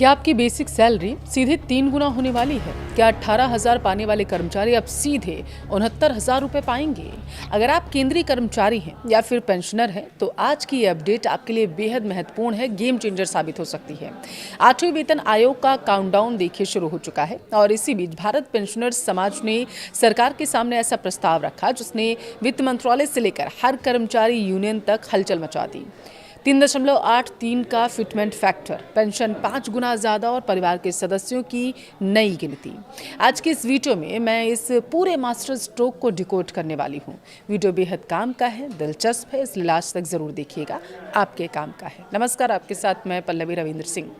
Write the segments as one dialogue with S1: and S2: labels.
S1: क्या आपकी basic salary सीधे 3 गुना होने वाली है? क्या 18,000 पाने वाले कर्मचारी अब सीधे 69,000 रुपए पाएंगे? अगर आप केंद्रीय कर्मचारी हैं या फिर पेंशनर हैं तो आज की ये अपडेट आपके लिए बेहद महत्वपूर्ण है, गेम चेंजर साबित हो सकती है। 8वें वेतन आयोग का काउंटडाउन देखिए शुरू हो चुका है और इसी बीच भारत पेंशनर्स समाज ने सरकार के सामने ऐसा प्रस्ताव रखा जिसने वित्त मंत्रालय से लेकर हर कर्मचारी यूनियन तक हलचल मचा दी। 3.83 का फिटमेंट फैक्टर, पेंशन 5 गुना ज़्यादा और परिवार के सदस्यों की नई गिनती। आज के इस वीडियो में मैं इस पूरे मास्टर स्ट्रोक को डिकोड करने वाली हूँ। वीडियो बेहद काम का है, दिलचस्प है, इसलिए लास्ट तक ज़रूर देखिएगा, आपके काम का है। नमस्कार, आपके साथ मैं पल्लवी रविंद्र सिंह।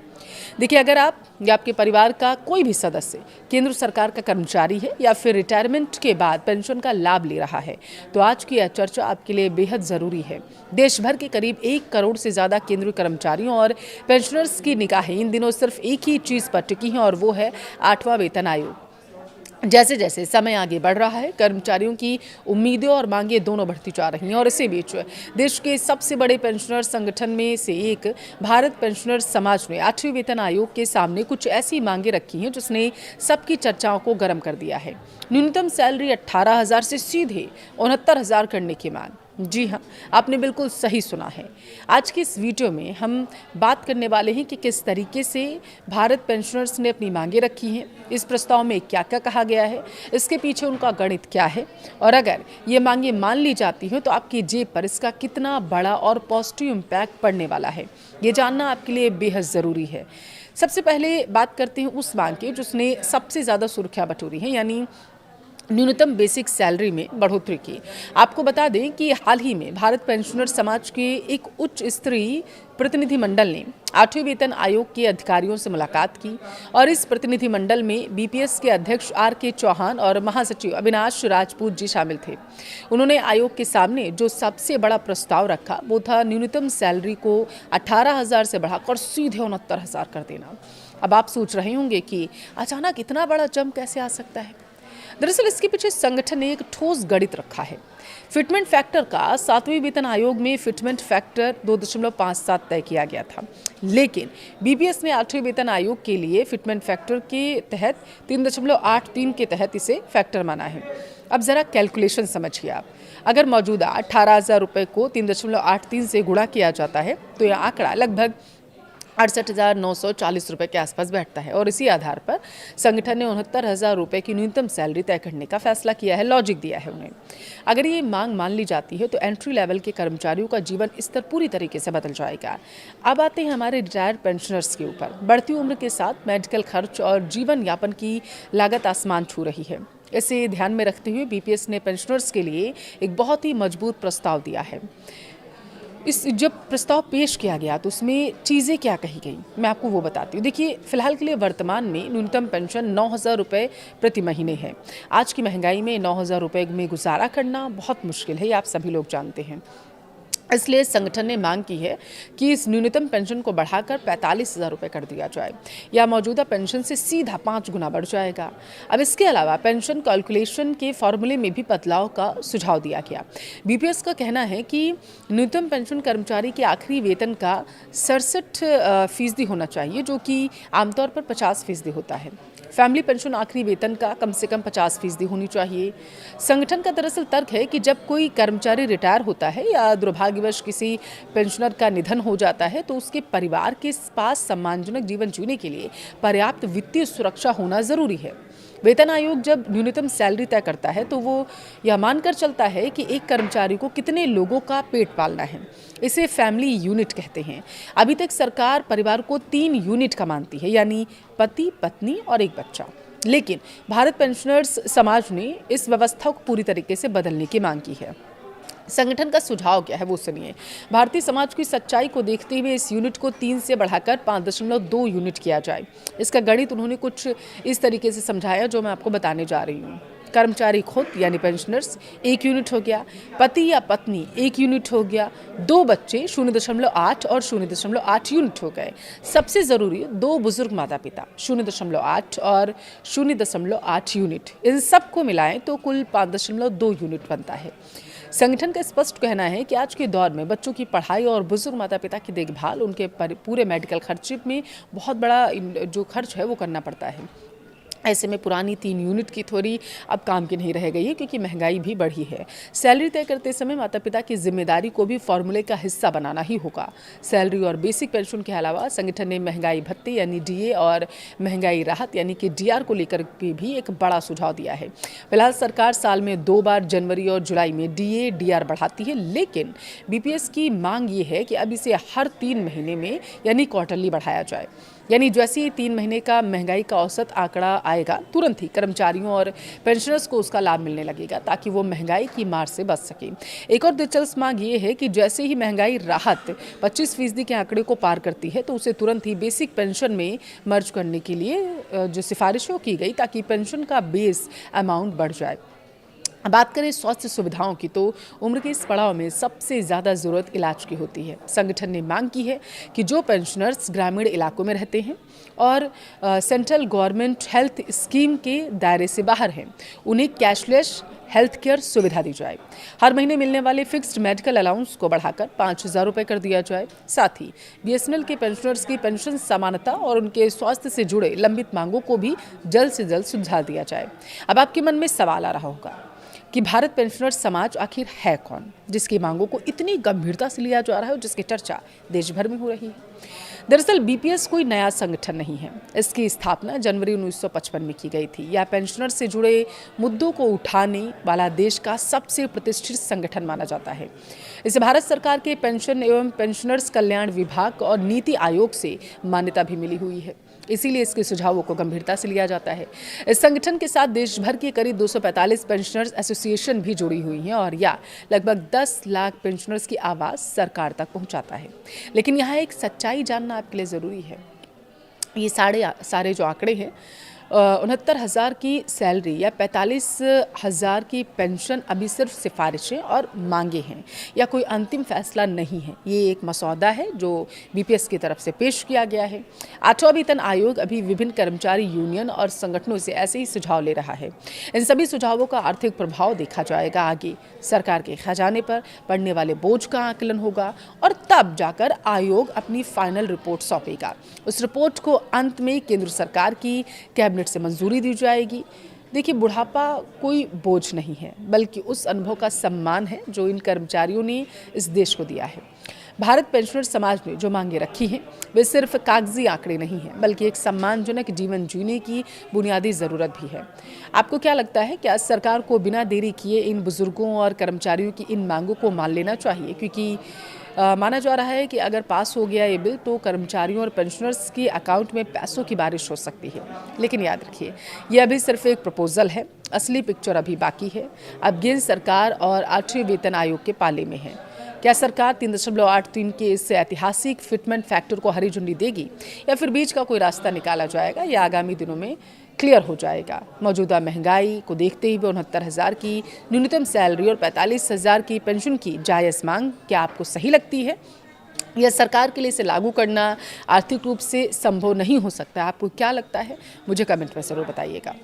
S1: देखिए, अगर आप या आपके परिवार का कोई भी सदस्य केंद्र सरकार का कर्मचारी है या फिर रिटायरमेंट के बाद पेंशन का लाभ ले रहा है तो आज की यह चर्चा आपके लिए बेहद ज़रूरी है। देश भर के करीब 1 करोड़ से ज़्यादा केंद्रीय कर्मचारियों और पेंशनर्स की निगाहें इन दिनों सिर्फ एक ही चीज़ पर टिकी हैं और वो है 8वां वेतन आयोग। जैसे जैसे समय आगे बढ़ रहा है, कर्मचारियों की उम्मीदें और मांगें दोनों बढ़ती जा रही हैं और इसी बीच देश के सबसे बड़े पेंशनर संगठन में से एक भारत पेंशनर समाज ने 8वें वेतन आयोग के सामने कुछ ऐसी मांगें रखी हैं जिसने सबकी चर्चाओं को गर्म कर दिया है। न्यूनतम सैलरी 18,000 से सीधे 69,000 करने की मांग। जी हाँ, आपने बिल्कुल सही सुना है। आज की इस वीडियो में हम बात करने वाले हैं कि किस तरीके से भारत पेंशनर्स ने अपनी मांगें रखी हैं, इस प्रस्ताव में क्या क्या कहा गया है, इसके पीछे उनका गणित क्या है और अगर ये मांगें मान ली जाती हैं तो आपकी जेब पर इसका कितना बड़ा और पॉजिटिव इम्पैक्ट पड़ने वाला है, ये जानना आपके लिए बेहद ज़रूरी है। सबसे पहले बात करते हैं उस मांग की जिसने सबसे ज़्यादा सुर्खियाँ बटोरी हैं, यानी न्यूनतम बेसिक सैलरी में बढ़ोतरी की। आपको बता दें कि हाल ही में भारत पेंशनर समाज के एक उच्च स्तरीय प्रतिनिधिमंडल ने 8वें वेतन आयोग के अधिकारियों से मुलाकात की और इस प्रतिनिधिमंडल में बीपीएस के अध्यक्ष आर.के. चौहान और महासचिव अविनाश राजपूत जी शामिल थे। उन्होंने आयोग के सामने जो सबसे बड़ा प्रस्ताव रखा वो था न्यूनतम सैलरी को 18,000 से बढ़ाकर सीधे 69,000 कर देना। अब आप सोच रहे होंगे कि अचानक इतना बड़ा जंप कैसे आ सकता है। दरअसल इसके पीछे संगठन ने एक ठोस गणित रखा है। फिटमेंट फैक्टर का 7वें वेतन आयोग में फिटमेंट फैक्टर 2.57 तय किया गया था, लेकिन बीपीएस ने 8वें वेतन आयोग के लिए फिटमेंट फैक्टर के तहत 3.83 के तहत इसे फैक्टर माना है। अब जरा कैलकुलेशन समझिए आप। अगर मौजूदा 18,000 रुपये को 3.83 से गुणा किया जाता है तो यह आंकड़ा लगभग 68,940 रुपये के आसपास बैठता है और इसी आधार पर संगठन ने 69,000 रुपये की न्यूनतम सैलरी तय करने का फैसला किया है, लॉजिक दिया है उन्हें। अगर ये मांग मान ली जाती है तो एंट्री लेवल के कर्मचारियों का जीवन स्तर पूरी तरीके से बदल जाएगा। अब आते हैं हमारे रिटायर्ड पेंशनर्स के ऊपर। बढ़ती उम्र के साथ मेडिकल खर्च और जीवन यापन की लागत आसमान छू रही है। इसे ध्यान में रखते हुए बीपीएस ने पेंशनर्स के लिए एक बहुत ही मजबूत प्रस्ताव दिया है। जब प्रस्ताव पेश किया गया तो उसमें चीज़ें क्या कही गई, मैं आपको वो बताती हूँ। देखिए, फिलहाल के लिए वर्तमान में न्यूनतम पेंशन 9,000 रुपये प्रति महीने है। आज की महंगाई में 9,000 रुपये में गुजारा करना बहुत मुश्किल है, ये आप सभी लोग जानते हैं। इसलिए संगठन ने मांग की है कि इस न्यूनतम पेंशन को बढ़ाकर 45,000 रुपये कर दिया जाए या मौजूदा पेंशन से सीधा 5 गुना बढ़ जाएगा। अब इसके अलावा पेंशन कैलकुलेशन के फॉर्मूले में भी बदलाव का सुझाव दिया गया। बीपीएस का कहना है कि न्यूनतम पेंशन कर्मचारी के आखिरी वेतन का 67% होना चाहिए, जो कि आमतौर पर 50% होता है। फैमिली पेंशन आखिरी वेतन का कम से कम 50% होनी चाहिए। संगठन का दरअसल तर्क है कि जब कोई कर्मचारी रिटायर होता है या दुर्भाग्यवश किसी पेंशनर का निधन हो जाता है तो उसके परिवार के पास सम्मानजनक जीवन जीने के लिए पर्याप्त वित्तीय सुरक्षा होना जरूरी है। वेतन आयोग जब न्यूनतम सैलरी तय करता है तो वो यह मानकर चलता है कि एक कर्मचारी को कितने लोगों का पेट पालना है। इसे फैमिली यूनिट कहते हैं। अभी तक सरकार परिवार को 3 यूनिट का मानती है, यानी पति, पत्नी और एक बच्चा। लेकिन भारत पेंशनर्स समाज ने इस व्यवस्था को पूरी तरीके से बदलने की मांग की है। संगठन का सुझाव क्या है वो सुनिए। भारतीय समाज की सच्चाई को देखते हुए इस यूनिट को 3 से बढ़ाकर 5.2 यूनिट किया जाए। इसका गणित उन्होंने कुछ इस तरीके से समझाया जो मैं आपको बताने जा रही हूँ। कर्मचारी खुद यानी पेंशनर्स 1 यूनिट हो गया, पति या पत्नी 1 यूनिट हो गया, 2 बच्चे 0.8 और 0.8 यूनिट हो गए। सबसे ज़रूरी 2 बुजुर्ग माता पिता 0.8 और 0.8 यूनिट। इन सबको मिलाएं तो कुल 5.2 यूनिट बनता है। संगठन का स्पष्ट कहना है कि आज के दौर में बच्चों की पढ़ाई और बुजुर्ग माता पिता की देखभाल, उनके पूरे मेडिकल खर्चे में बहुत बड़ा जो खर्च है वो करना पड़ता है। ऐसे में पुरानी 3 यूनिट की थ्योरी अब काम की नहीं रह गई है, क्योंकि महंगाई भी बढ़ी है। सैलरी तय करते समय माता पिता की जिम्मेदारी को भी फॉर्मूले का हिस्सा बनाना ही होगा। सैलरी और बेसिक पेंशन के अलावा संगठन ने महंगाई भत्ते यानी डीए और महंगाई राहत यानी कि डीआर को लेकर भी एक बड़ा सुझाव दिया है। फिलहाल सरकार साल में 2 बार जनवरी और जुलाई में डीए डीआर बढ़ाती है, लेकिन बीपीएस की मांग ये है कि अब इसे हर 3 महीने में यानी क्वार्टरली बढ़ाया जाए। यानी जैसे ही 3 महीने का महंगाई का औसत आंकड़ा आएगा, तुरंत ही कर्मचारियों और पेंशनर्स को उसका लाभ मिलने लगेगा, ताकि वो महंगाई की मार से बच सके। एक और दिलचस्प मांग ये है कि जैसे ही महंगाई राहत 25% के आंकड़े को पार करती है, तो उसे तुरंत ही बेसिक पेंशन में मर्ज करने के लिए जो सिफारिशें की गई, ताकि पेंशन का बेस अमाउंट बढ़ जाए। बात करें स्वास्थ्य सुविधाओं की, तो उम्र के इस पड़ाव में सबसे ज़्यादा ज़रूरत इलाज की होती है। संगठन ने मांग की है कि जो पेंशनर्स ग्रामीण इलाकों में रहते हैं और सेंट्रल गवर्नमेंट हेल्थ स्कीम के दायरे से बाहर हैं, उन्हें कैशलेस हेल्थ केयर सुविधा दी जाए। हर महीने मिलने वाले फिक्स्ड मेडिकल अलाउंस को बढ़ाकर 5,000 रुपये कर दिया जाए। साथ ही बीएसएनएल के पेंशनर्स की पेंशन समानता और उनके स्वास्थ्य से जुड़े लंबित मांगों को भी जल्द से जल्द सुलझा दिया जाए। अब आपके मन में सवाल आ रहा होगा कि भारत पेंशनर समाज आखिर है कौन, जिसकी मांगों को इतनी गंभीरता से लिया जा रहा है और जिसकी चर्चा देश भर में हो रही है। दरअसल बीपीएस कोई नया संगठन नहीं है। इसकी स्थापना जनवरी 1955 में की गई थी। यह पेंशनर से जुड़े मुद्दों को उठाने वाला देश का सबसे प्रतिष्ठित संगठन माना जाता है। इसे भारत सरकार के पेंशन एवं पेंशनर्स कल्याण विभाग और नीति आयोग से मान्यता भी मिली हुई है, इसीलिए इसके सुझावों को गंभीरता से लिया जाता है। इस संगठन के साथ देश भर के करीब 245 पेंशनर्स एसोसिएशन भी जुड़ी हुई हैं और यह लगभग 10 लाख पेंशनर्स की आवाज़ सरकार तक पहुंचाता है। लेकिन यहाँ एक सच्चाई जानना आपके लिए ज़रूरी है। ये सारे जो आंकड़े हैं, 69,000 की सैलरी या 45,000 की पेंशन अभी सिर्फ सिफारिशें और मांगे हैं, या कोई अंतिम फैसला नहीं है। ये एक मसौदा है जो बीपीएस की तरफ से पेश किया गया है। 8वां वेतन आयोग अभी विभिन्न कर्मचारी यूनियन और संगठनों से ऐसे ही सुझाव ले रहा है। इन सभी सुझावों का आर्थिक प्रभाव देखा जाएगा आगे। सरकार के खजाने पर पड़ने वाले बोझ का आकलन होगा और तब जाकर आयोग अपनी फाइनल रिपोर्ट सौंपेगा। उस रिपोर्ट को अंत में केंद्र सरकार की कैबिनेट से मंजूरी दी जाएगी। देखिए, बुढ़ापा कोई बोझ नहीं है, बल्कि उस अनुभव का सम्मान है जो इन कर्मचारियों ने इस देश को दिया है। भारत पेंशनर समाज ने जो मांगे रखी हैं, वे सिर्फ कागजी आंकड़े नहीं हैं, बल्कि एक सम्मानजनक जीवन जीने की बुनियादी ज़रूरत भी है। आपको क्या लगता है, क्या सरकार को बिना देरी किए इन बुजुर्गों और कर्मचारियों की इन मांगों को मान लेना चाहिए? क्योंकि माना जा रहा है कि अगर पास हो गया ये बिल, तो कर्मचारियों और पेंशनर्स के अकाउंट में पैसों की बारिश हो सकती है। लेकिन याद रखिए, ये अभी सिर्फ एक प्रपोजल है, असली पिक्चर अभी बाकी है। अब गेंद सरकार और 8वें वेतन आयोग के पाले में है। क्या सरकार 3.83 के इस ऐतिहासिक फिटमेंट फैक्टर को हरी झंडी देगी, या फिर बीच का कोई रास्ता निकाला जाएगा? या आगामी दिनों में क्लियर हो जाएगा। मौजूदा महंगाई को देखते हुए 69,000 की न्यूनतम सैलरी और 45,000 की पेंशन की जायज़ मांग क्या आपको सही लगती है? यह सरकार के लिए इसे लागू करना आर्थिक रूप से संभव नहीं हो सकता? आपको क्या लगता है? मुझे कमेंट में ज़रूर बताइएगा।